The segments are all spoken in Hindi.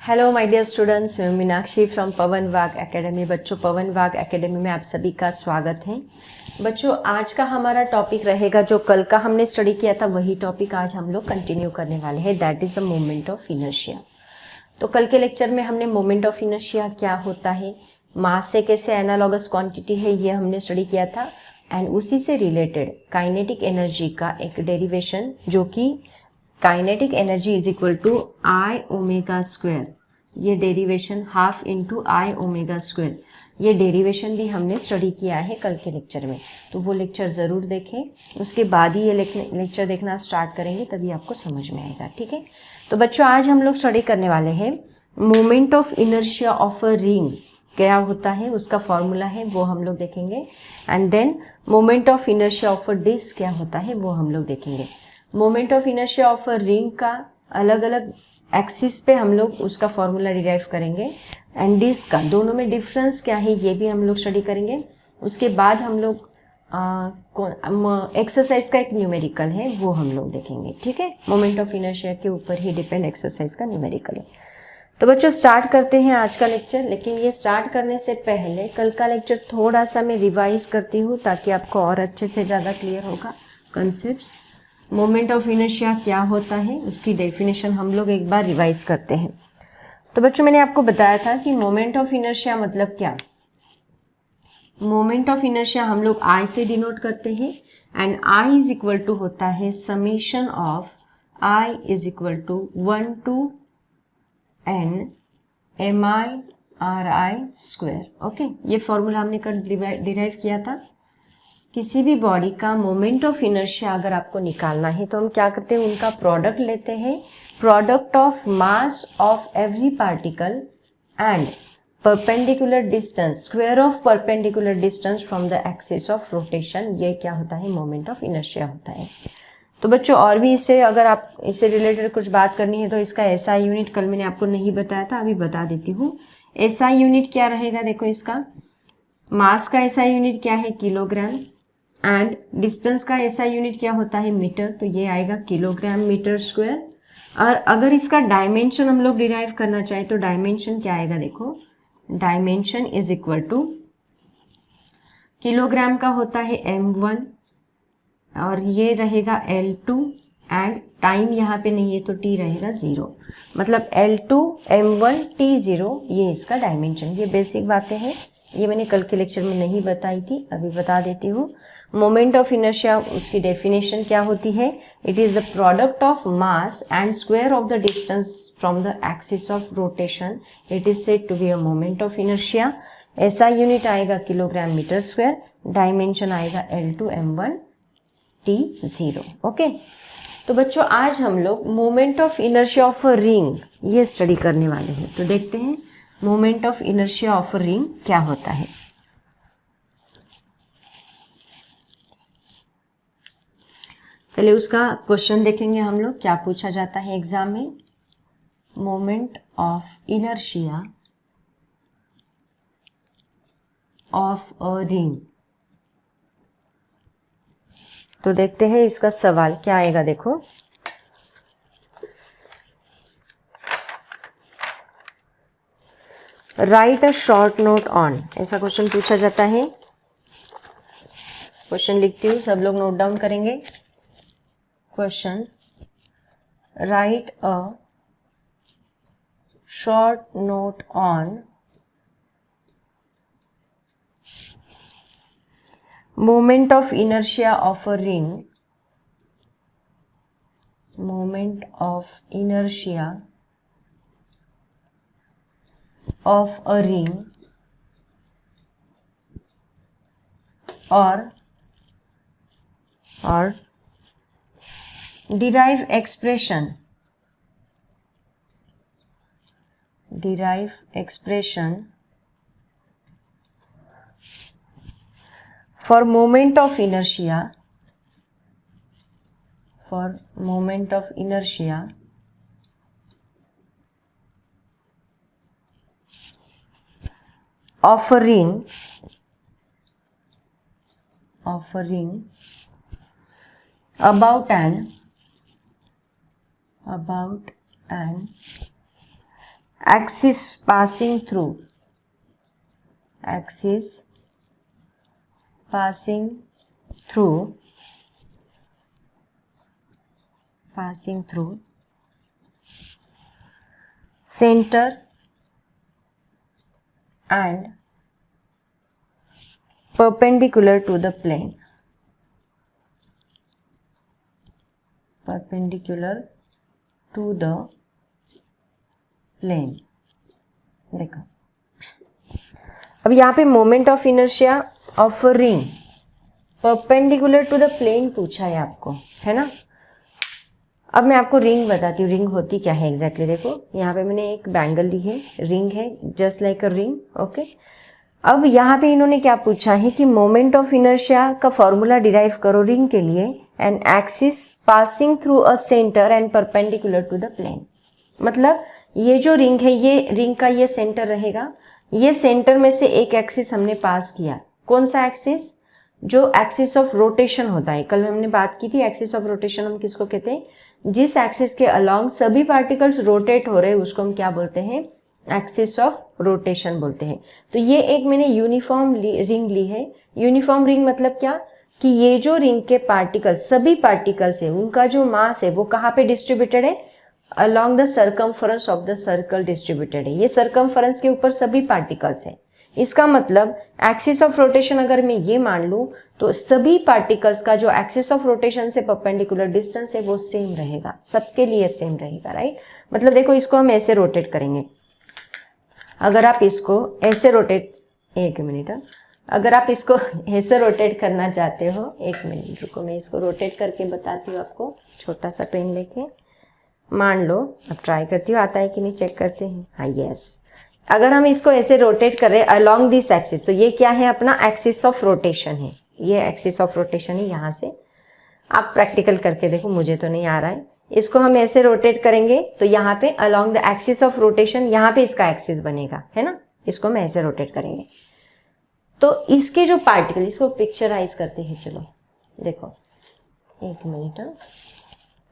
हेलो माय डियर स्टूडेंट्स, मैं मीनाक्षी फ्रॉम पवन वाग एकेडमी। बच्चों, पवन वाग एकेडमी में आप सभी का स्वागत है। बच्चों, आज का हमारा टॉपिक रहेगा जो कल का हमने स्टडी किया था, वही टॉपिक आज हम लोग कंटिन्यू करने वाले हैं, that is the moment of inertia. तो कल के लेक्चर में हमने मोमेंट ऑफ इनर्शिया क्या होता है, मास से कैसे एनालॉगस क्वांटिटी है, ये हमने स्टडी किया था। एंड उसी से रिलेटेड काइनेटिक एनर्जी का एक डेरिवेशन, जो कि kinetic energy is equal to I omega square, ये derivation half into I omega square, ये डेरिवेशन भी हमने स्टडी किया है कल के लेक्चर में। तो वो लेक्चर ज़रूर देखें, उसके बाद ही ये लेक्चर देखना स्टार्ट करेंगे, तभी आपको समझ में आएगा। ठीक है, तो बच्चों आज हम लोग स्टडी करने वाले हैं moment of inertia of a ring क्या होता है, उसका फॉर्मूला है वो हम लोग देखेंगे। And then moment of inertia of a disc क्या होता है वो हम लोग देखेंगे। Moment of inertia of a ring का अलग अलग एक्सिस पे हम लोग उसका फॉर्मूला डिराइव करेंगे, एंड डिस्क का दोनों में डिफरेंस क्या है ये भी हम लोग स्टडी करेंगे। उसके बाद हम लोग एक्सरसाइज का एक न्यूमेरिकल है वो हम लोग देखेंगे। ठीक है, मोमेंट ऑफ इनर्शिया के ऊपर ही डिपेंड एक्सरसाइज का न्यूमेरिकल है। तो बच्चों स्टार्ट करते हैं आज का लेक्चर, लेकिन ये स्टार्ट करने से पहले कल का लेक्चर थोड़ा सा मैं रिवाइज करती हूँ ताकि आपको और अच्छे से ज़्यादा क्लियर होगा कंसेप्ट्स। मोमेंट ऑफ इनर्शिया क्या होता है उसकी डेफिनेशन हम लोग एक बार रिवाइज करते हैं। तो बच्चों मैंने आपको बताया था कि मोमेंट ऑफ इनर्शिया मतलब क्या। मोमेंट ऑफ इनर्शिया हम लोग आई से डिनोट करते हैं, and I is equal to होता है summation of I is equal to 1 to n mi/r/i square. Okay, ये फॉर्मूला हमने कल डिराइव किया था। किसी भी बॉडी का मोमेंट ऑफ इनर्शिया अगर आपको निकालना है तो हम क्या करते हैं, उनका प्रोडक्ट लेते हैं, product of mass of every particle and perpendicular distance, square of perpendicular distance from the axis of rotation, ये क्या होता है, मोमेंट ऑफ इनर्शिया होता है। तो बच्चों और भी इससे अगर आप इससे रिलेटेड कुछ बात करनी है तो इसका एसआई यूनिट कल मैंने आपको नहीं बताया था, अभी बता देती हूँ। एसआई यूनिट क्या रहेगा, देखो इसका मास का एसआई यूनिट क्या है, किलोग्राम, एंड डिस्टेंस का एसआई यूनिट क्या होता है, मीटर, तो ये आएगा किलोग्राम मीटर स्क्वायर। और अगर इसका डायमेंशन हम लोग डिराइव करना चाहे तो डायमेंशन क्या आएगा, देखो dimension is equal to kilogram का होता है m1 और ये रहेगा L2, एंड टाइम यहाँ पे नहीं है तो t रहेगा 0, मतलब L2 m1 t0, ये इसका डायमेंशन। ये बेसिक बातें हैं, ये मैंने कल के लेक्चर में नहीं बताई थी, अभी बता देती हूँ। मोमेंट ऑफ इनर्शिया उसकी डेफिनेशन क्या होती है, it is the product of mass and square of the distance from the axis of rotation, it is said to be a moment of inertia. ऐसा यूनिट आएगा किलोग्राम मीटर स्क्वायर, डायमेंशन आएगा L2 m1 t0। ओके, तो बच्चों आज हम लोग moment of inertia of a ring ये स्टडी करने वाले हैं। तो देखते हैं moment of inertia of a ring क्या होता है। पहले उसका क्वेश्चन देखेंगे हम लोग, क्या पूछा जाता है एग्जाम में। Moment of inertia of a ring, तो देखते हैं इसका सवाल क्या आएगा। देखो right a short note on, ऐसा क्वेश्चन पूछा जाता है। क्वेश्चन लिखती हूँ, सब लोग नोट डाउन करेंगे। Question, right a short note on moment of inertia of a ring, moment of inertia of a ring or derive expression for moment of inertia offering about an axis passing through center and perpendicular to the plane. देखो अब यहाँ पे moment of inertia of ring perpendicular to the plane पूछा है आपको, है ना। अब मैं आपको रिंग बताती हूँ, रिंग होती क्या है एग्जैक्टली। देखो यहाँ पे मैंने एक बैंगल ली है, रिंग है, just like a ring, okay. अब यहाँ पे इन्होंने क्या पूछा है कि मोमेंट ऑफ इनर्शिया का फॉर्मूला डिराइव करो रिंग के लिए, an axis passing through a centre and perpendicular to the plane. मतलब ये जो रिंग है, ये रिंग का ये सेंटर रहेगा, ये सेंटर में से एक एक्सिस हमने पास किया। कौन सा एक्सिस? जो एक्सिस ऑफ रोटेशन होता है। कल हमने बात की थी एक्सिस ऑफ रोटेशन हम किसको कहते हैं? जिस एक्सिस के अलोंग सभी पार्टिकल्स रोटेट हो रहे हैं उसको हम क्या बोलते हैं? एक्सिस ऑफ रोटेशन बोलते हैं। तो ये एक मैंने यूनिफॉर्म रिंग ली है। यूनिफॉर्म रिंग मतलब क्या कि ये जो रिंग के पार्टिकल्स, सभी पार्टिकल्स है, उनका जो मास है वो कहाँ पे डिस्ट्रीब्यूटेड है? Along the circumference of the circle distributed है। ये सर्कमफरेंस के ऊपर सभी पार्टिकल्स है। इसका मतलब एक्सिस ऑफ रोटेशन अगर मैं ये मान लूं तो सभी पार्टिकल्स का जो एक्सिस ऑफ रोटेशन से परपेंडिकुलर डिस्टेंस है वो सेम रहेगा, सबके लिए सेम रहेगा, राइट। मतलब देखो इसको हम ऐसे रोटेट करेंगे। अगर आप इसको ऐसे रोटेट, एक मिनट, अगर आप इसको ऐसे रोटेट करना चाहते हो, एक मिनट रुको, मैं इसको रोटेट करके बताती हूँ आपको। छोटा सा पेन लेके मान लो, अब ट्राई करती हूँ आता है कि नहीं, चेक करते हैं। हाँ, यस। अगर हम इसको ऐसे रोटेट कर रहे हैं अलोंग दिस एक्सिस, तो ये क्या है? अपना एक्सिस ऑफ रोटेशन है। ये एक्सिस ऑफ रोटेशन है। यहाँ से आप प्रैक्टिकल करके देखो, मुझे तो नहीं आ रहा है। इसको हम ऐसे रोटेट करेंगे तो यहाँ पे along the axis of rotation यहाँ पे इसका एक्सिस बनेगा, है ना। इसको हम ऐसे रोटेट करेंगे तो इसके जो पार्टिकल, इसको पिक्चराइज करते हैं। चलो देखो, एक मिनट,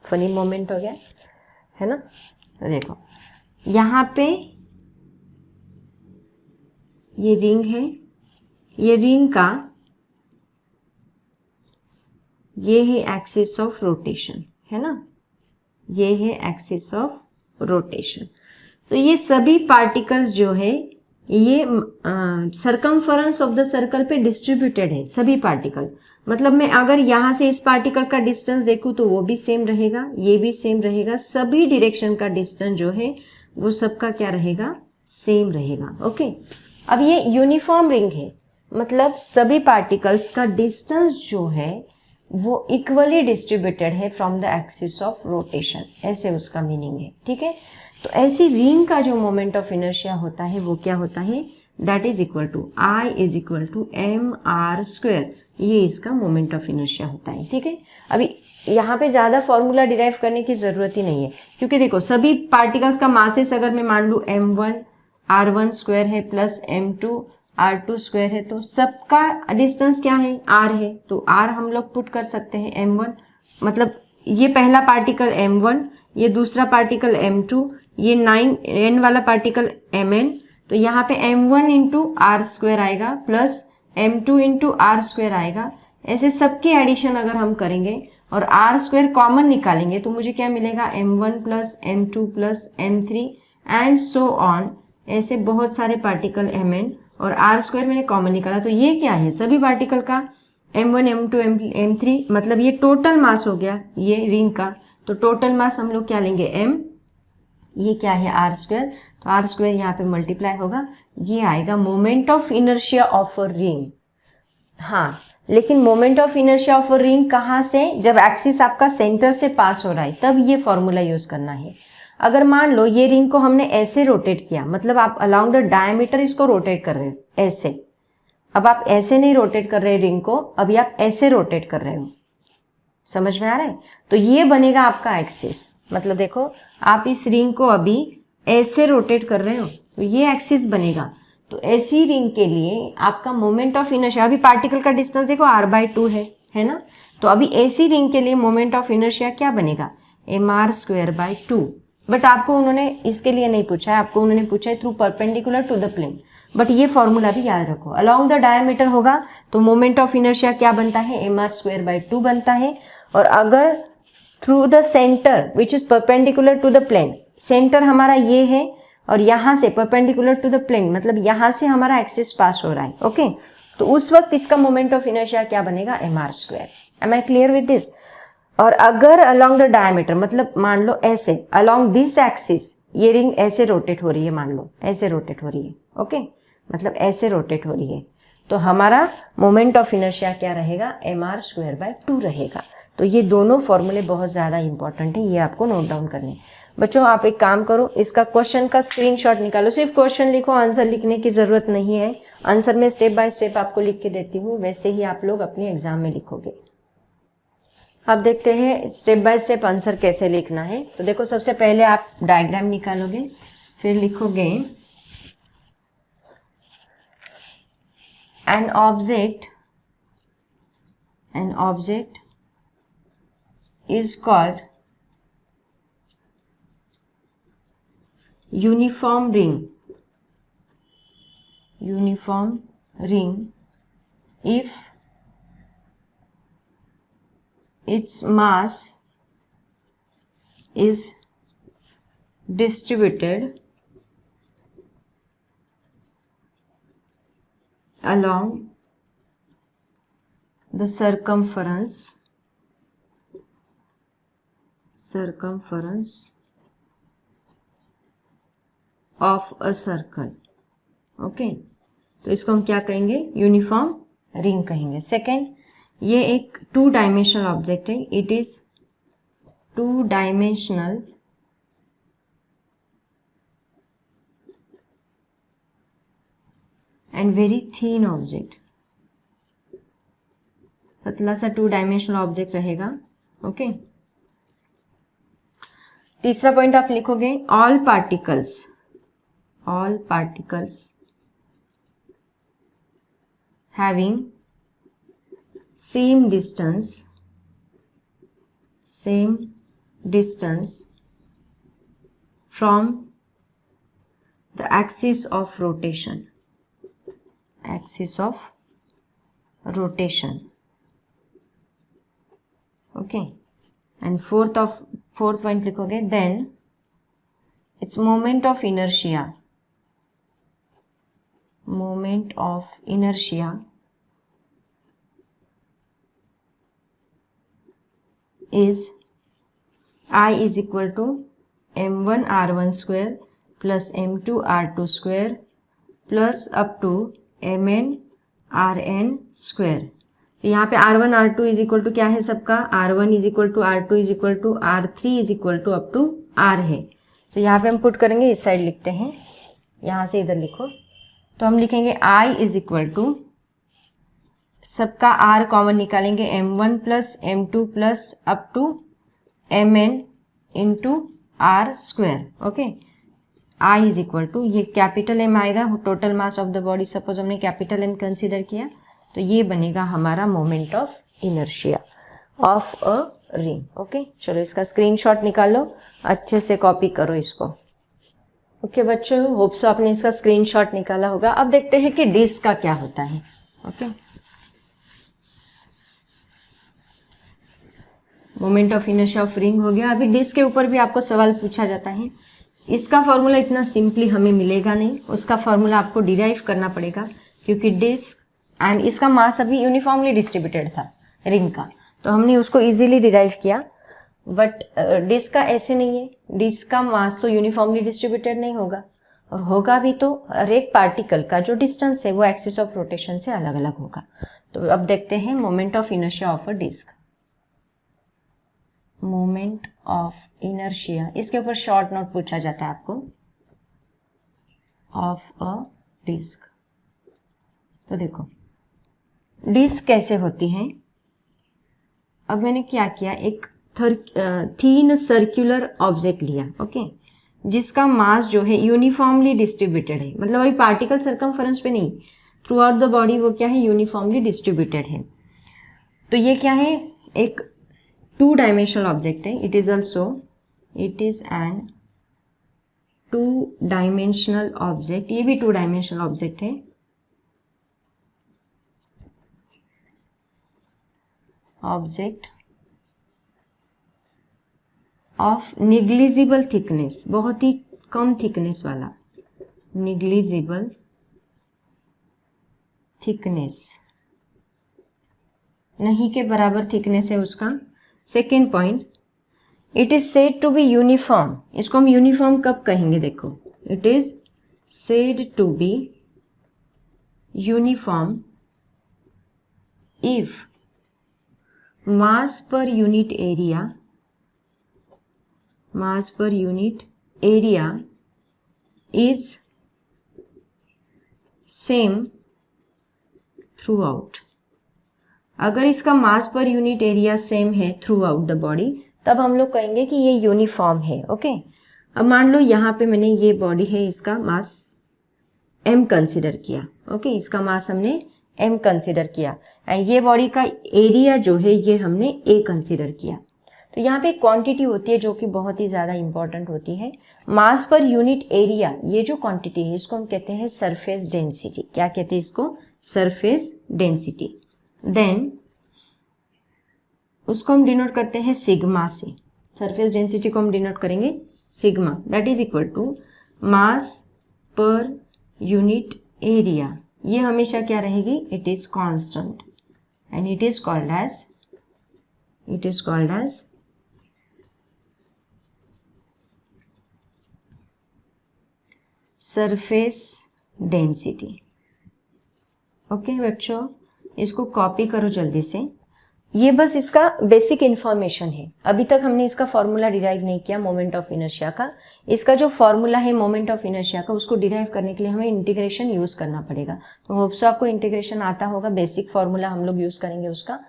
फनी मोमेंट हो गया, है ना। देखो यहाँ पे ये रिंग है, ये रिंग का ये है एक्सिस ऑफ रोटेशन, है ना। ये है एक्सिस ऑफ रोटेशन। तो ये सभी पार्टिकल्स जो है ये सर्कमफरेंस ऑफ द सर्कल पे डिस्ट्रीब्यूटेड है, सभी पार्टिकल। मतलब मैं अगर यहाँ से इस पार्टिकल का डिस्टेंस देखूँ तो वो भी सेम रहेगा, ये भी सेम रहेगा। सभी डायरेक्शन का डिस्टेंस जो है वो सबका क्या रहेगा? सेम रहेगा, ओके। अब ये यूनिफॉर्म रिंग है, मतलब सभी पार्टिकल्स का डिस्टेंस जो है वो इक्वली डिस्ट्रीब्यूटेड है from the axis of rotation, ऐसे उसका मीनिंग है, ठीक है। तो ऐसी रिंग का जो मोमेंट ऑफ इनर्शिया होता है वो क्या होता है? That is equal to I is equal to mr²। ये इसका मोमेंट ऑफ इनर्शिया होता है, ठीक है। अभी यहाँ पे ज़्यादा फॉर्मूला डिराइव करने की ज़रूरत ही नहीं है, क्योंकि देखो सभी पार्टिकल्स का मासेस अगर मैं मान लूँ m1 r1² है प्लस m2 r2² है, तो सबका डिस्टेंस क्या है? r है। तो r हम लोग पुट कर सकते हैं m1, मतलब ये पहला पार्टिकल m1, ये दूसरा पार्टिकल m2, ये n वाला पार्टिकल mn। तो यहाँ पे m1 इंटू r² आएगा प्लस m2 इंटू r² आएगा। ऐसे सबके एडिशन अगर हम करेंगे और r² कॉमन निकालेंगे तो मुझे क्या मिलेगा? m1 plus m2 plus m3 and so on. ऐसे बहुत सारे पार्टिकल mn और r² मैंने कॉमन निकाला, तो ये क्या है? सभी पार्टिकल का m1 m2 m3, मतलब ये टोटल मास हो गया ये रिंग का। तो टोटल मास हम लोग क्या लेंगे? m, ये क्या है? r²। तो r² यहाँ पे मल्टीप्लाई होगा, ये आएगा moment of inertia of a ring. हाँ, लेकिन moment of inertia of a ring कहाँ से? जब एक्सिस आपका सेंटर से पास हो रहा है तब ये फॉर्मूला यूज करना है। अगर मान लो ये रिंग को हमने ऐसे रोटेट किया, मतलब आप अलोंग द डायमीटर इसको रोटेट कर रहे हो ऐसे। अब आप ऐसे नहीं रोटेट कर रहे रिंग को, अभी आप ऐसे रोटेट कर रहे हो, समझ में आ रहा है? तो ये बनेगा आपका एक्सिस। मतलब देखो आप इस रिंग को अभी ऐसे रोटेट कर रहे हो तो ये एक्सिस बनेगा। तो ऐसी रिंग के लिए आपका मोमेंट ऑफ इनर्शिया, अभी पार्टिकल का डिस्टेंस देखो r/2 है ना। तो अभी ऐसी रिंग के लिए मोमेंट ऑफ इनर्शिया क्या बनेगा? mr² by 2। बट आपको उन्होंने इसके लिए नहीं पूछा है, आपको उन्होंने पूछा है through perpendicular to the plane. But ये फॉर्मूला भी याद रखो, अलोंग द डायमीटर होगा तो मोमेंट ऑफ इनर्शिया क्या बनता है, mr²/2 बनता है। और अगर through the centre which is perpendicular to the plane, centre हमारा ये है और यहाँ से परपेंडिकुलर टू द प्लेन मतलब यहाँ से हमारा एक्सिस पास हो रहा है, ओके तो उस वक्त इसका मोमेंट ऑफ इनर्शिया क्या बनेगा, mr²। Am I clear with this? और अगर अलोंग द डायमीटर मतलब मान लो ऐसे अलोंग दिस एक्सिस ये रिंग ऐसे रोटेट हो रही है, मान लो ऐसे रोटेट हो रही है, ओके मतलब ऐसे रोटेट हो रही है, तो हमारा मोमेंट ऑफ इनर्शिया क्या रहेगा, mr²/2 रहेगा। तो ये दोनों फॉर्मूले बहुत ज़्यादा इंपॉर्टेंट है, ये आपको नोट डाउन करने। बच्चों आप एक काम करो, इसका क्वेश्चन का स्क्रीनशॉट निकालो, सिर्फ क्वेश्चन लिखो, आंसर लिखने की ज़रूरत नहीं है। आंसर मैं स्टेप बाय स्टेप आपको लिख के देती हूँ, वैसे ही आप लोग अपने एग्जाम में लिखोगे। अब देखते हैं स्टेप बाय स्टेप आंसर कैसे लिखना है। तो देखो सबसे पहले आप डायग्राम निकालोगे, फिर लिखोगे an object is called uniform ring if its mass is distributed along the circumference of a circle, okay तो इसको हम क्या कहेंगे, यूनिफॉर्म रिंग कहेंगे। सेकेंड, ये एक 2 डायमेंशनल ऑब्जेक्ट है, it is 2 dimensional and very thin object, पतला सा 2 डायमेंशनल ऑब्जेक्ट रहेगा, ओके। तीसरा पॉइंट आप लिखोगे all particles having same distance from the axis of rotation, okay। and fourth point लिखोगे then its moment of inertia is I is equal to m1 r1 square plus m2 r2 square plus up to mn rn square। यहाँ पे r1 r2 is equal to क्या है सबका, r1 is equal to r2 is equal to r3 is equal to up to r है। तो यहाँ पे हम पुट करेंगे, इस साइड लिखते हैं, यहाँ से इधर लिखो, तो हम लिखेंगे I इज इक्वल टू सबका R कॉमन निकालेंगे m1 plus m2 plus up to mn into r square, okay. I is equal to ये कैपिटल M आएगा, total mass of the body, suppose हमने कैपिटल M कंसीडर किया तो ये बनेगा हमारा moment of inertia of a ring, okay. चलो इसका स्क्रीनशॉट निकालो, अच्छे से कॉपी करो इसको, ओके बच्चों। होप सो आपने इसका स्क्रीनशॉट निकाला होगा। अब देखते हैं कि डिस्क का क्या होता है, okay. Moment of inertia of ring हो गया। अभी डिस्क के ऊपर भी आपको सवाल पूछा जाता है, इसका फॉर्मूला इतना सिंपली हमें मिलेगा नहीं, उसका फॉर्मूला आपको डिराइव करना पड़ेगा, क्योंकि डिस्क एंड इसका मास अभी यूनिफॉर्मली डिस्ट्रीब्यूटेड था रिंग का, तो हमने उसको इजीली डिराइव किया। बट डिस्क का ऐसे नहीं है, डिस्क का मास तो यूनिफॉर्मली डिस्ट्रीब्यूटेड नहीं होगा, और होगा भी तो हर एक पार्टिकल का जो डिस्टेंस है वो एक्सिस ऑफ रोटेशन से अलग अलग होगा। तो अब देखते हैं moment of inertia of a disc. Moment of inertia, इसके ऊपर शॉर्ट नोट पूछा जाता है आपको, ऑफ अ डिस्क। तो देखो डिस्क कैसे होती है। अब मैंने क्या किया, एक थीन सर्कुलर ऑब्जेक्ट लिया, ओके, जिसका मास जो है यूनिफॉर्मली डिस्ट्रीब्यूटेड है, मतलब अभी पार्टिकल सर्कमफरेंस पे नहीं, थ्रू आउट द बॉडी वो क्या है, यूनिफॉर्मली डिस्ट्रीब्यूटेड है। तो ये क्या है, एक 2 डायमेंशनल ऑब्जेक्ट है, it is an dimensional object, ये भी 2 डायमेंशनल ऑब्जेक्ट है, ऑब्जेक्ट ऑफ निग्लिजिबल थिकनेस, बहुत ही कम थिकनेस वाला, निग्लिजिबल थिकनेस, नहीं के बराबर थिकनेस है उसका। Second point, it is said to be uniform, इसको हम यूनिफॉर्म कब कहेंगे, देखो, it is said to be uniform if mass per unit area, mass per unit area is same throughout। अगर इसका मास पर यूनिट एरिया सेम है थ्रू आउट द बॉडी, तब हम लोग कहेंगे कि ये यूनिफॉर्म है। ओके, अब मान लो यहाँ पे मैंने ये बॉडी है, इसका मास m कंसिडर किया। ओके, इसका मास हमने m कंसिडर किया एंड ये बॉडी का एरिया जो है ये हमने a कंसिडर किया। तो यहाँ पे क्वांटिटी होती है जो कि बहुत ही ज़्यादा इंपॉर्टेंट होती है, मास पर यूनिट एरिया। ये जो क्वांटिटी है इसको हम कहते हैं सरफेस डेंसिटी। क्या कहते हैं इसको? Surface density. देन उसको हम डिनोट करते हैं सिग्मा से। सरफेस डेंसिटी को हम डिनोट करेंगे sigma, that is equal to mass per unit area. ये हमेशा क्या रहेगी? It is constant and it is called as surface density. Okay बच्चों, इसको कॉपी करो जल्दी से। ये बस इसका बेसिक इन्फॉर्मेशन है। अभी तक हमने इसका फॉर्मूला डिराइव नहीं किया मोमेंट ऑफ इनर्शिया का। इसका जो फॉर्मूला है मोमेंट ऑफ इनर्शिया का, उसको डिराइव करने के लिए हमें इंटीग्रेशन यूज करना पड़ेगा। तो होप सो आपको इंटीग्रेशन आता होगा। बेसिक फॉर्मूला हम लोग यूज करेंगे उसका,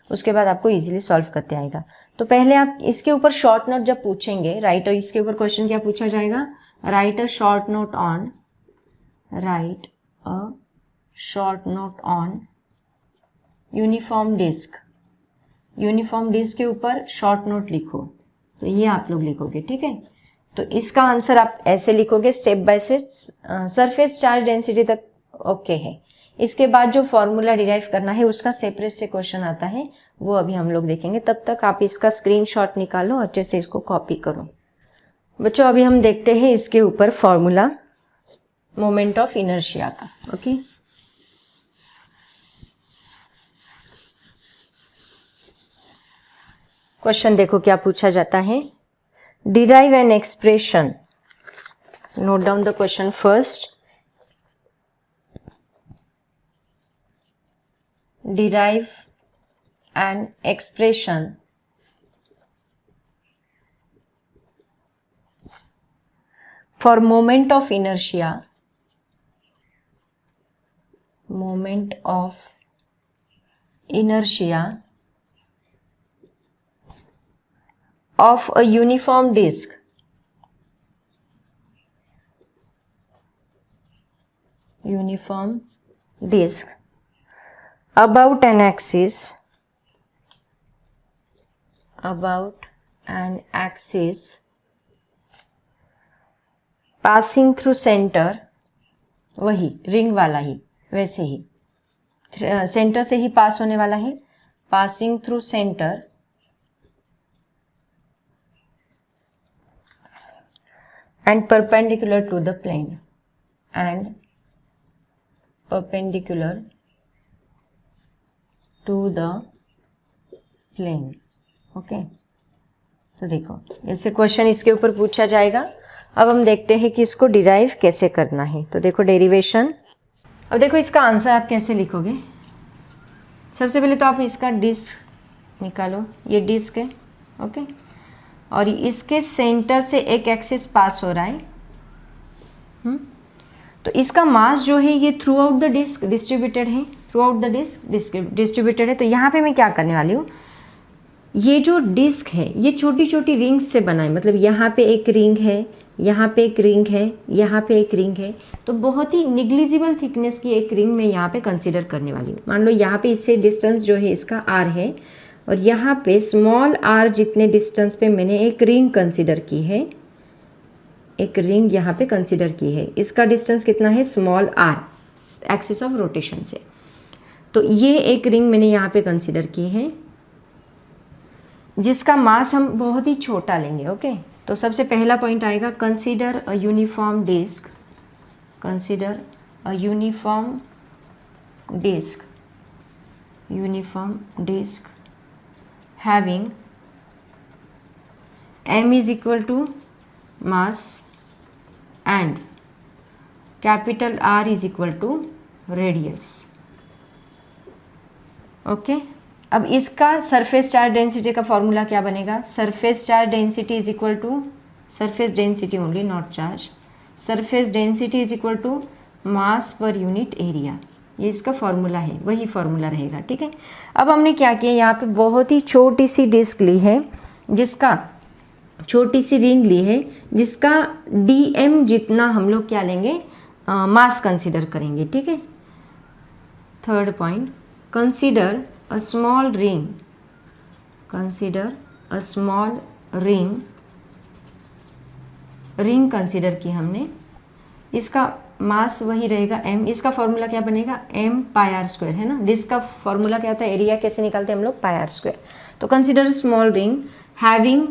उसके बाद आपको इजीली सॉल्व करते आएगा। तो पहले आप इसके ऊपर शॉर्ट नोट जब पूछेंगे, राइट, और इसके ऊपर क्वेश्चन क्या पूछा जाएगा? Write a short note on uniform disc. Uniform disc के ऊपर शॉर्ट नोट लिखो। तो ये आप लोग लिखोगे, ठीक है। तो इसका आंसर आप ऐसे लिखोगे step by step, surface charge density तक ओके है। इसके बाद जो फॉर्मूला डिराइव करना है उसका सेपरेट से क्वेश्चन आता है, वो अभी हम लोग देखेंगे। तब तक आप इसका स्क्रीनशॉट निकालो, अच्छे से इसको कॉपी करो। बच्चों अभी हम देखते हैं इसके ऊपर फॉर्मूला मोमेंट ऑफ इनर्शिया का। ओके, क्वेश्चन देखो क्या पूछा जाता है। Derive an expression, note down the question first. Derive an expression for moment of inertia of a uniform disk about an axis passing through centre, वही रिंग वाला ही, वैसे ही सेंटर से ही पास होने वाला है। Passing through centre and perpendicular to the plane, okay. तो देखो ऐसे क्वेश्चन इसके ऊपर पूछा जाएगा। अब हम देखते हैं कि इसको डिराइव कैसे करना है। तो देखो डेरिवेशन। अब देखो इसका आंसर आप कैसे लिखोगे। सबसे पहले तो आप इसका डिस्क निकालो, ये डिस्क है, ओके, और इसके सेंटर से एक एक्सिस पास हो रहा है। तो इसका मास जो है ये throughout the disc distributed है, तो यहाँ पे मैं क्या करने वाली हूँ, ये जो डिस्क है ये छोटी छोटी रिंग्स से बना है। मतलब यहाँ पे एक रिंग है, यहाँ पे एक रिंग है, यहाँ पे एक रिंग है। तो बहुत ही निग्लिजिबल थिकनेस की एक रिंग मैं यहाँ पे कंसीडर करने वाली हूँ। मान लो यहाँ पे इससे डिस्टेंस जो है इसका r है, और यहाँ पे स्मॉल r जितने डिस्टेंस पे मैंने एक रिंग कंसीडर की है, एक रिंग यहाँ पे कंसिडर की है, इसका डिस्टेंस कितना है, small r, axis of rotation से। तो ये एक रिंग मैंने यहाँ पे कंसिडर की है जिसका मास हम बहुत ही छोटा लेंगे। ओके, तो सबसे पहला पॉइंट आएगा, consider a uniform disc, consider a uniform disc, uniform disc having m is equal to mass and capital R is equal to radius। Okay, अब इसका सरफेस चार्ज डेंसिटी का फॉर्मूला क्या बनेगा, surface charge density is equal to, surface density only not charge, surface density is equal to mass per unit area, ये इसका फॉर्मूला है, वही फॉर्मूला रहेगा। ठीक है, अब हमने क्या किया, यहाँ पे बहुत ही छोटी सी डिस्क ली है, जिसका छोटी सी रिंग ली है, जिसका dm जितना हम लोग क्या लेंगे, मास कंसीडर करेंगे। ठीक है, third point, consider a small ring, consider a small ring, ring consider की हमने, इसका मास वही रहेगा m, इसका फॉर्मूला क्या बनेगा, m पाई आर स्क्वायर है ना, डिस्क का फॉर्मूला क्या होता है, एरिया कैसे निकालते हैं हम लोग, पाई आर स्क्वायर। तो consider small ring having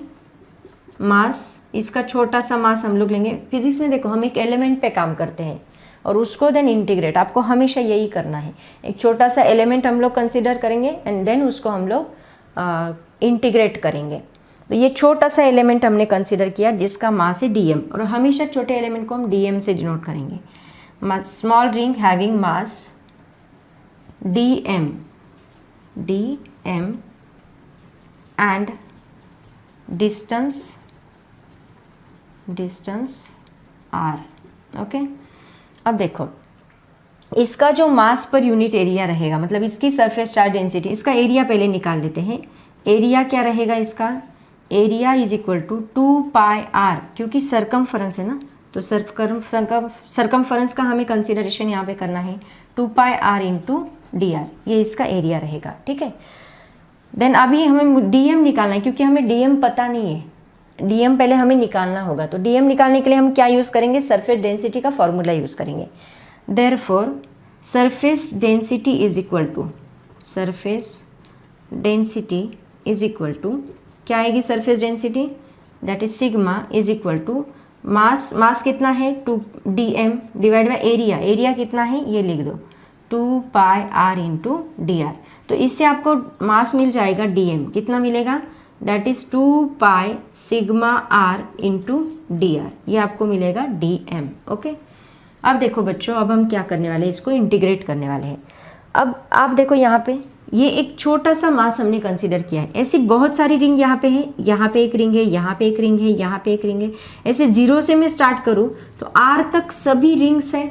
mass, इसका छोटा सा मास हम लोग लेंगे। फिजिक्स में देखो हम एक एलिमेंट पे काम करते हैं और उसको देन इंटीग्रेट, आपको हमेशा यही करना है, एक छोटा सा एलिमेंट हम लोग कंसीडर करेंगे एंड देन उसको हम लोग इंटीग्रेट करेंगे। तो ये छोटा सा एलिमेंट हमने कंसीडर किया जिसका मास है dm, और हमेशा छोटे एलिमेंट को हम dm से डिनोट करेंगे। Small ring having mass dm and distance r। Okay, अब देखो इसका जो मास पर यूनिट एरिया रहेगा, मतलब इसकी सरफेस चार्ज डेंसिटी, इसका एरिया पहले निकाल लेते हैं। एरिया क्या रहेगा, इसका area is equal to 2 pi r, क्योंकि सरकमफरेंस है ना, तो सरकमफरेंस का हमें कंसिडरेशन यहाँ पे करना है, 2 pi r into D R, ये इसका एरिया रहेगा। ठीक है, देन अभी हमें dm निकालना है, क्योंकि हमें dm पता नहीं है, dm पहले हमें निकालना होगा। तो dm निकालने के लिए हम क्या यूज़ करेंगे, सरफेस डेंसिटी का फॉर्मूला यूज़ करेंगे। Therefore surface density is equal to, surface density is equal to क्या आएगी, surface density that is sigma is equal to mass, mass कितना है 2 dm divide by area, area कितना है ये लिख दो 2 pi r into D R. तो इससे आपको मास मिल जाएगा dm, कितना मिलेगा, that is 2 pi sigma r into D R, ये आपको मिलेगा dm। ओके, अब देखो बच्चों, अब हम क्या करने वाले हैं, इसको इंटीग्रेट करने वाले हैं। अब आप देखो यहाँ पे ये एक छोटा सा मास हमने कंसीडर किया है, ऐसी बहुत सारी रिंग यहाँ पे है, यहाँ पे एक रिंग है, यहाँ पे एक रिंग है, यहाँ पे एक रिंग है, ऐसे जीरो से मैं स्टार्ट करूँ तो r तक सभी रिंग्स है,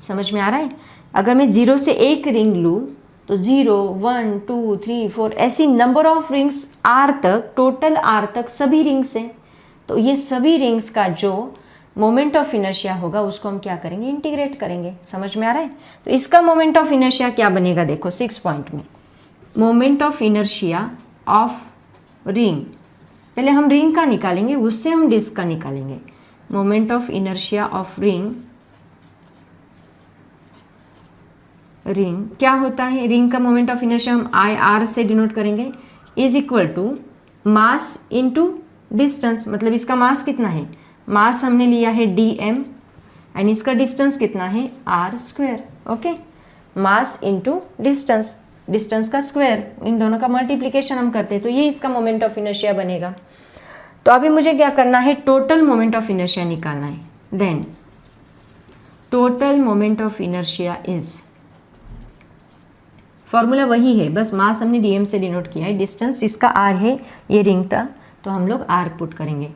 समझ में आ रहा है। अगर मैं जीरो से एक रिंग लूँ तो 0 1 2 3 4 ऐसी नंबर ऑफ रिंग्स r तक, टोटल r तक सभी रिंग्स हैं। तो ये सभी रिंग्स का जो मोमेंट ऑफ इनर्शिया होगा उसको हम क्या करेंगे, इंटीग्रेट करेंगे। समझ में आ रहा है। तो इसका मोमेंट ऑफ इनर्शिया क्या बनेगा, देखो 6 पॉइंट में, moment of inertia of ring, पहले हम रिंग का निकालेंगे उससे हम डिस्क का निकालेंगे। Moment of inertia of ring, ring क्या होता है, रिंग का मोमेंट ऑफ इनर्शिया हम आई आर से डिनोट करेंगे, is equal to mass into distance, मतलब इसका मास कितना है, मास हमने लिया है dm एंड इसका डिस्टेंस कितना है r स्क्वायर। ओके, मास इनटू डिस्टेंस, डिस्टेंस का स्क्वायर, इन दोनों का मल्टीप्लिकेशन हम करते हैं तो ये इसका मोमेंट ऑफ इनर्शिया बनेगा। तो अभी मुझे क्या करना है, टोटल मोमेंट ऑफ इनर्शिया निकालना है। Then total moment of inertia is, formula वही है, बस मास हमने dm से डिनोट किया है, डिस्टेंस इसका r है, ये रिंग था तो हम लोग r पुट करेंगे।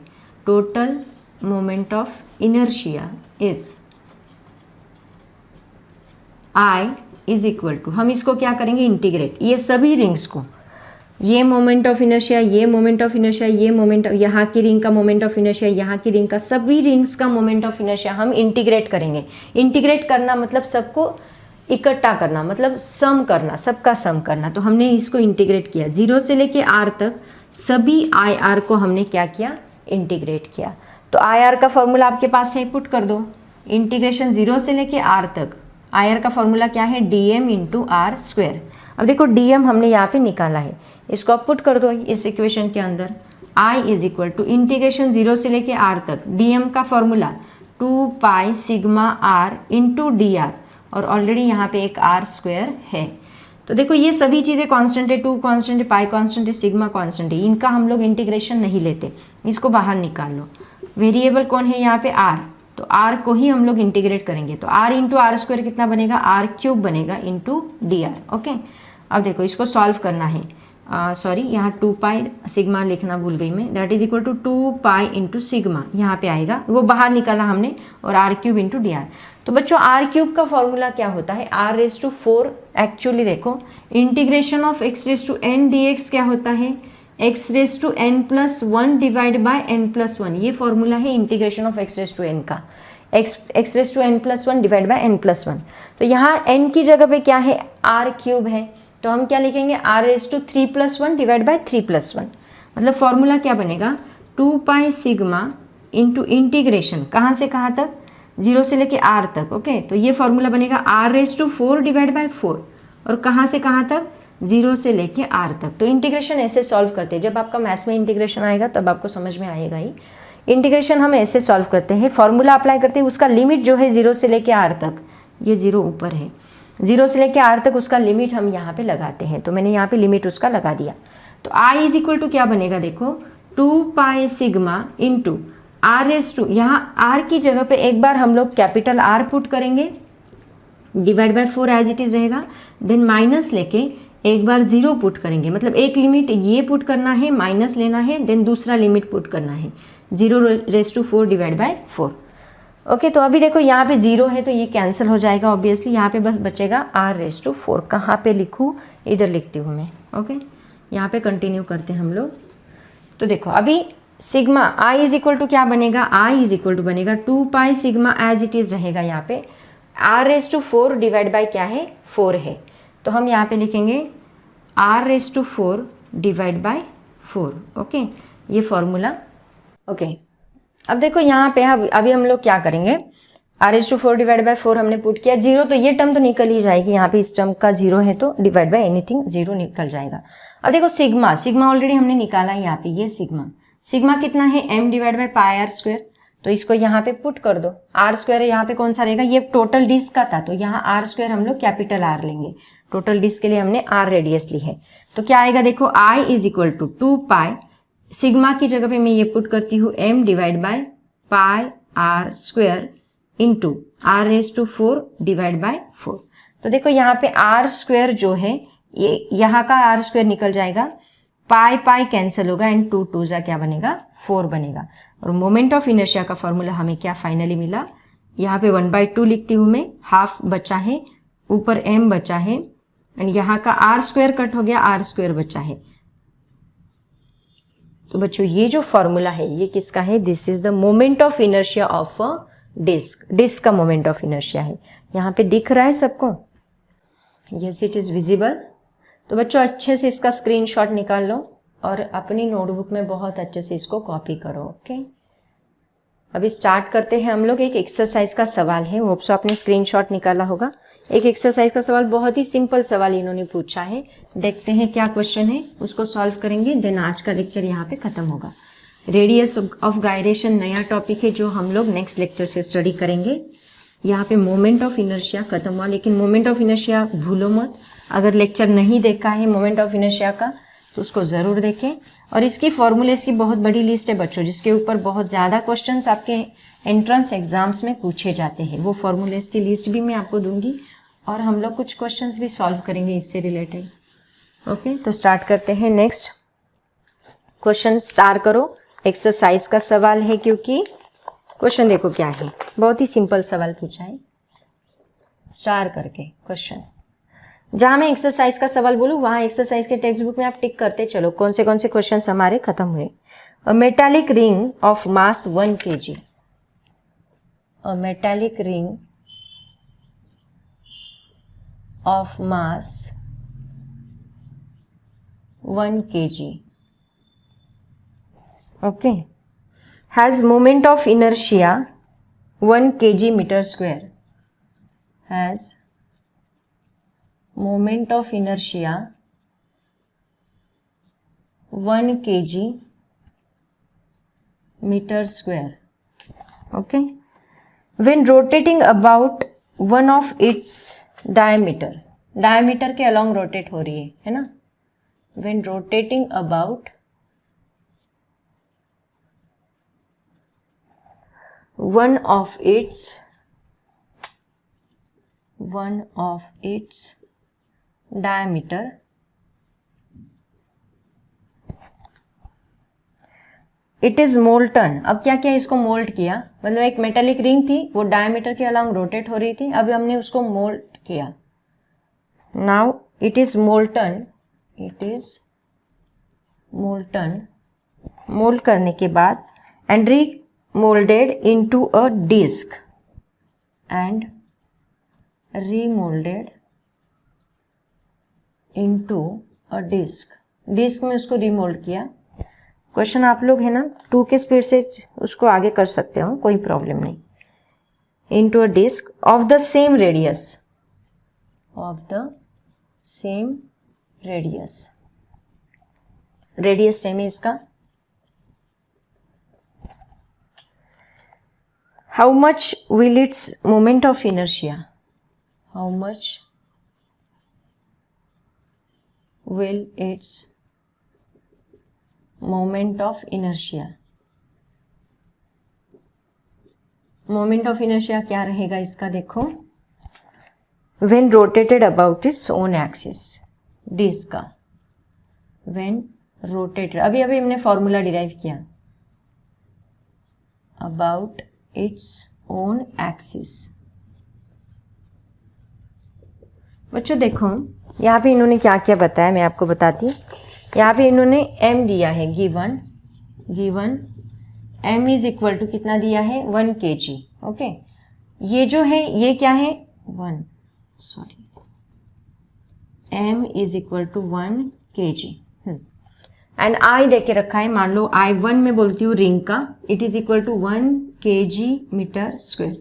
Total moment of inertia is I is equal to, हम इसको क्या करेंगे, इंटीग्रेट, ये सभी रिंग्स को, ये मोमेंट ऑफ इनर्शिया, ये मोमेंट ऑफ इनर्शिया, ये मोमेंट, यहाँ की रिंग का मोमेंट ऑफ इनर्शिया, यहाँ की रिंग का, सभी रिंग्स का मोमेंट ऑफ इनर्शिया हम इंटीग्रेट करेंगे। इंटीग्रेट करना मतलब सबको इकट्ठा करना, मतलब सम करना, सबका सम करना। तो हमने इसको इंटीग्रेट किया, 0 से लेके r तक सभी आई आर को हमने क्या किया, इंटीग्रेट किया। तो आई आर का फॉर्मूला आपके पास है, पुट कर दो। इंटीग्रेशन 0 से लेके आर तक आई आर का फॉर्मूला क्या है, d m into r square. अब देखो डी एम हमने यहाँ पे निकाला है, इसको आप पुट कर दो इस इक्वेशन के अंदर। I is equal to integration 0 से लेके आर तक डी एम का formula 2 pi sigma r into D r, और ऑलरेडी यहाँ पे एक आर स्क्वायर है। तो देखो ये सभी चीज़ें कांस्टेंट है, 2 कांस्टेंट है, पाई कांस्टेंट है, सिग्मा कांस्टेंट है, इनका हम लोग इंटीग्रेशन नहीं लेते, इसको बाहर निकाल लो। वेरिएबल कौन है यहाँ पे, आर, तो आर को ही हम लोग इंटीग्रेट करेंगे। तो आर इंटू आर स्क्वायर कितना बनेगा, आर क्यूब बनेगा इंटू डी आर। ओके, अब देखो इसको सॉल्व करना है। सॉरी, यहाँ 2 पाई सिग्मा लिखना भूल गई मैं, that is equal to 2 pi into sigma, यहाँ पे आएगा, वो बाहर निकाला हमने, और r cube into D R. तो बच्चों आर क्यूब का फॉर्मूला क्या होता है, आर रेस टू 4। एक्चुअली देखो integration of x raise to n d x क्या होता है, x raise to n plus 1 divide by n plus 1, ये फॉर्मूला है integration of x raise to N का, x raise to n plus 1 divide by n plus 1। तो यहाँ एन की जगह पे क्या है, आर क्यूब है, तो हम क्या लिखेंगे, r raise to 3 plus 1 divide by 3 plus 1। मतलब फॉर्मूला क्या बनेगा, 2 पाई सिग्मा इंटू इंटीग्रेशन कहाँ से कहाँ तक, 0 से लेके आर तक। ओके, तो ये फॉर्मूला बनेगा r raise to 4 divide by 4, और कहाँ से कहाँ तक, 0 से लेके आर तक। तो इंटीग्रेशन ऐसे सॉल्व करते हैं, जब आपका मैथ्स में इंटीग्रेशन आएगा तब आपको समझ में आएगा ही। इंटीग्रेशन हम ऐसे सॉल्व करते हैं, फॉर्मूला अप्लाई करते हैं, उसका लिमिट जो है 0 से लेके आर तक, ये 0 ऊपर है, 0 से लेके आर तक उसका लिमिट हम यहाँ पे लगाते हैं। तो मैंने यहाँ पे लिमिट उसका लगा दिया। तो आई इज इक्वल टू क्या बनेगा, देखो 2 pi sigma into are raise to, यहाँ आर की जगह पे एक बार हम लोग कैपिटल आर पुट करेंगे, divide by 4 as it is रहेगा, देन माइनस लेके एक बार 0 पुट करेंगे, मतलब एक लिमिट ये पुट करना है, माइनस लेना है, देन दूसरा लिमिट पुट करना है, 0 raise to 4 divide by 4। Okay, तो अभी देखो यहाँ पे 0 है तो ये कैंसिल हो जाएगा ऑब्वियसली, यहाँ पे बस बचेगा आर रेस टू 4। कहाँ पे लिखूँ, इधर लिखती हूँ मैं। ओके, यहाँ पे कंटिन्यू करते हैं हम लोग। तो देखो अभी sigma I is equal to क्या बनेगा, आई इज इक्वल टू बनेगा 2 pi sigma as it is रहेगा, यहाँ पे r raise to 4 divide by क्या है, 4 है, तो हम यहाँ पे लिखेंगे r raise to 4 divide by 4। Okay, ये फॉर्मूला। ओके, अब देखो यहाँ पे अभी हम लोग क्या करेंगे, r raise to 4 divide by 4 हमने पुट किया, 0 तो ये टर्म तो निकल ही जाएगी, यहाँ पे इस टर्म का 0 है तो डिवाइड बाई एनीथिंग 0 निकल जाएगा। अब देखो सिग्मा, सिग्मा ऑलरेडी हमने निकाला है यहाँ पे, ये सिग्मा कितना है, m divide by pi are square, तो इसको यहाँ पे पुट कर दो। आर स्क्वायर है यहाँ पे कौन सा रहेगा, ये टोटल डिस्क का था, तो यहाँ आर स्क्वायर हम लोग कैपिटल आर लेंगे, टोटल डिस्क के लिए हमने आर रेडियस ली है। तो क्या आएगा देखो, I is equal to 2 pi, sigma की जगह पे मैं ये पुट करती हूँ m divide by pi are square into are raise to 4 divide by 4। तो देखो यहाँ पे आर स्क्वायर जो है, ये यहाँ का आर स्क्वायर निकल जाएगा, पाई पाई कैंसिल होगा, एंड 2 2 जा क्या बनेगा, 4 बनेगा। और मोमेंट ऑफ इनर्शिया का फॉर्मूला हमें क्या फाइनली मिला, यहाँ पे 1/2 लिखती हूँ मैं, हाफ बचा है, ऊपर m बचा है, एंड यहाँ का आर स्क्वायर कट हो गया, आर स्क्वायर बचा है। तो बच्चों ये जो फॉर्मूला है ये किसका है, this is the moment of inertia of a disc, disc का मोमेंट ऑफ इनर्शिया है। यहाँ पे दिख रहा है सबको, यस इट इज विजिबल। तो बच्चों अच्छे से इसका स्क्रीनशॉट निकाल लो और अपनी नोटबुक में बहुत अच्छे से इसको कॉपी करो। ओके, अभी स्टार्ट करते हैं हम लोग। एक एक्सरसाइज का सवाल है, होप सो आपने स्क्रीनशॉट निकाला होगा। एक एक्सरसाइज का सवाल, बहुत ही सिंपल सवाल इन्होंने पूछा है, देखते हैं क्या क्वेश्चन है, उसको सॉल्व करेंगे, देन आज का लेक्चर यहाँ पे खत्म होगा। रेडियस ऑफ गायरेशन नया टॉपिक है जो हम लोग नेक्स्ट लेक्चर से स्टडी करेंगे। यहाँ पे मोमेंट ऑफ इनर्शिया खत्म हुआ, लेकिन मोमेंट ऑफ इनर्शिया भूलो मत, अगर लेक्चर नहीं देखा है मोमेंट ऑफ इनर्शिया का तो उसको ज़रूर देखें। और इसकी फॉर्मूलेस की बहुत बड़ी लिस्ट है बच्चों, जिसके ऊपर बहुत ज़्यादा क्वेश्चंस आपके एंट्रेंस एग्जाम्स में पूछे जाते हैं। वो फॉर्मूलेस की लिस्ट भी मैं आपको दूंगी और हम लोग कुछ क्वेश्चंस भी सॉल्व करेंगे इससे रिलेटेड। ओके, तो स्टार्ट करते हैं। नेक्स्ट क्वेश्चन स्टार्ट करो। एक्सरसाइज का सवाल है, क्योंकि क्वेश्चन देखो क्या है, बहुत ही सिंपल सवाल पूछा है। स्टार करके क्वेश्चन, जहां मैं एक्सरसाइज का सवाल बोलूँ वहां एक्सरसाइज के टेक्स्ट बुक में आप टिक करते चलो कौन से क्वेश्चन हमारे खत्म हुए। A metallic ring of mass 1 kg, a metallic ring of mass 1 kg, okay, has moment of inertia 1 kg metre square, has moment of inertia 1 kg metre square. Okay. When rotating about one of its diameter, diameter के अलॉन्ग रोटेट हो रही है ना. When rotating about one of its diameter, it is molten. अब क्या किया, इसको मोल्ड किया, मतलब एक मेटेलिक रिंग थी, वो डायमीटर के अलॉन्ग रोटेट हो रही थी, अभी हमने उसको मोल्ड किया. Now it is molten, mould करने के बाद एंड molded into a disc and remolded into a disc. Disc में उसको रिमोल्ड किया. क्वेश्चन आप लोग है ना 2 के स्पीड से उसको आगे कर सकते हो, कोई प्रॉब्लम नहीं. into a disc of the same radius, radius same है इसका. How much will its moment of inertia? How much will its moment of inertia? Moment of inertia क्या रहेगा इसका, देखो. When rotated about its own axis, disc का. When rotated, अभी हमने फॉर्मूला डिराइव किया. About its own axis. बच्चों देखो यहाँ पे इन्होंने क्या क्या बताया, मैं आपको बताती. यहाँ पे इन्होंने m दिया है, given m is equal to कितना दिया है, 1 kg. ओके. ये जो है ये क्या है, m is equal to 1 kg. And I दे के रखा है, मान लो I1 में बोलती हूँ रिंग का, it is equal to 1 kg metre square.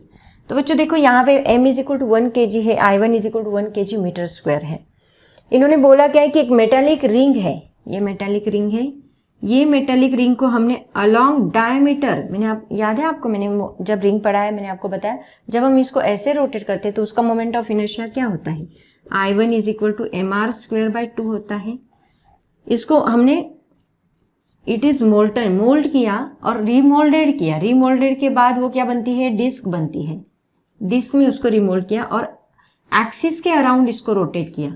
तो बच्चों देखो यहाँ पे m is equal to 1 kg है, I1 is equal to 1 kg metre square है. इन्होंने बोला क्या है कि एक मेटालिक रिंग है, ये मेटालिक रिंग है. ये मेटालिक रिंग को हमने अलॉन्ग डायमीटर, याद है आपको, मैंने जब रिंग पढ़ाया मैंने आपको बताया, जब हम इसको ऐसे रोटेट करते हैं तो उसका मोमेंट ऑफ इनर्शिया क्या होता है, I1 is equal to mr square by 2 होता है. इसको हमने इट इज मोल्टन, मोल्ड किया और रीमोल्डेड किया. रीमोल्डेड के बाद वो क्या बनती है, डिस्क बनती है. डिस्क में उसको रिमोल्ड किया और एक्सिस के अराउंड इसको रोटेट किया.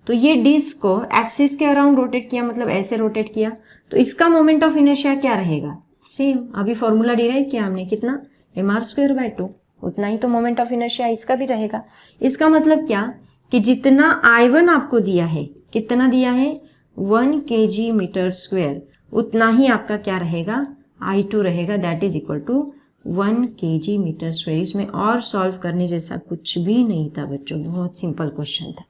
तो ये डिस्क को एक्सिस के अराउंड रोटेट किया, मतलब ऐसे रोटेट किया, तो इसका मोमेंट ऑफ इनर्शिया क्या रहेगा, सेम. अभी फॉर्मूला डिराइव किया हमने, कितना, mr स्क्वायर बाय 2, उतना ही तो मोमेंट ऑफ इनर्शिया इसका भी रहेगा. इसका मतलब क्या कि जितना I1 आपको दिया है, कितना दिया है, 1 kg मीटर स्क्वायर, उतना ही आपका क्या रहेगा, I2 रहेगा, that is equal to 1 kg metre square. इसमें और सॉल्व करने जैसा कुछ भी नहीं था बच्चों, बहुत सिंपल क्वेश्चन था,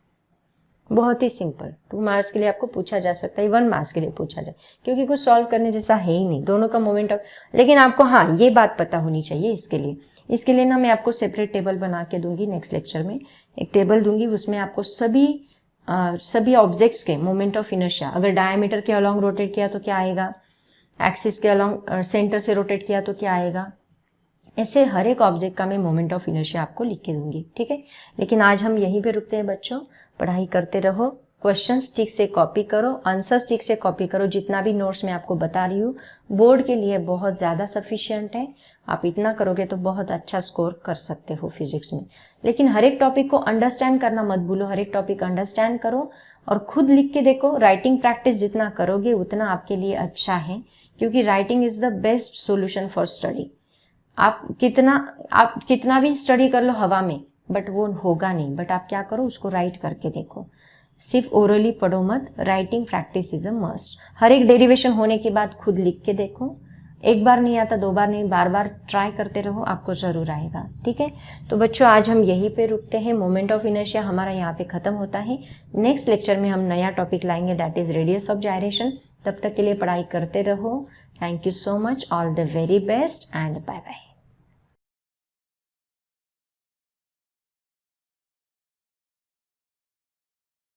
बहुत ही सिंपल. 2 मार्क्स के लिए आपको पूछा जा सकता है, 1 मार्क्स के लिए पूछा जाए, क्योंकि कुछ सॉल्व करने जैसा है ही नहीं, दोनों का मोमेंट ऑफ. लेकिन आपको हाँ ये बात पता होनी चाहिए. इसके लिए ना मैं आपको सेपरेट टेबल बना के दूंगी, नेक्स्ट लेक्चर में एक टेबल दूंगी, उसमें आपको सभी ऑब्जेक्ट्स के मोमेंट ऑफ इनर्शिया, अगर डायमीटर के अलॉन्ग रोटेट किया तो क्या आएगा, एक्सिस के अलॉन्ग सेंटर से रोटेट किया तो क्या आएगा, ऐसे हर एक ऑब्जेक्ट का मैं मोमेंट ऑफ इनर्शिया आपको लिख के दूंगी. ठीक है. लेकिन आज हम यहीं पे रुकते हैं बच्चों. पढ़ाई करते रहो, क्वेश्चंस ठीक से कॉपी करो, आंसर्स ठीक से कॉपी करो. जितना भी नोट्स मैं आपको बता रही हूँ बोर्ड के लिए बहुत ज़्यादा सफिशिएंट है. आप इतना करोगे तो बहुत अच्छा स्कोर कर सकते हो फिजिक्स में. लेकिन हर एक टॉपिक को अंडरस्टैंड करना मत भूलो, हर एक टॉपिक अंडरस्टैंड करो और खुद लिख के देखो. राइटिंग प्रैक्टिस जितना करोगे उतना आपके लिए अच्छा है, क्योंकि writing is the best solution for study. आप कितना भी स्टडी कर लो हवा में, बट वो होगा नहीं. बट आप क्या करो, उसको राइट करके देखो. सिर्फ ओरली पढ़ो मत, writing practice is a must. हर एक डेरिवेशन होने के बाद खुद लिख के देखो. एक बार नहीं आता, 2 बार नहीं, बार बार ट्राई करते रहो, आपको जरूर आएगा. ठीक है. तो बच्चों आज हम यहीं पे रुकते हैं. मोमेंट ऑफ इनर्शिया हमारा यहाँ पे खत्म होता है. नेक्स्ट लेक्चर में हम नया टॉपिक लाएंगे, that is radius of gyration. तब तक के लिए पढ़ाई करते रहो. Thank you so much, all the very best and bye bye.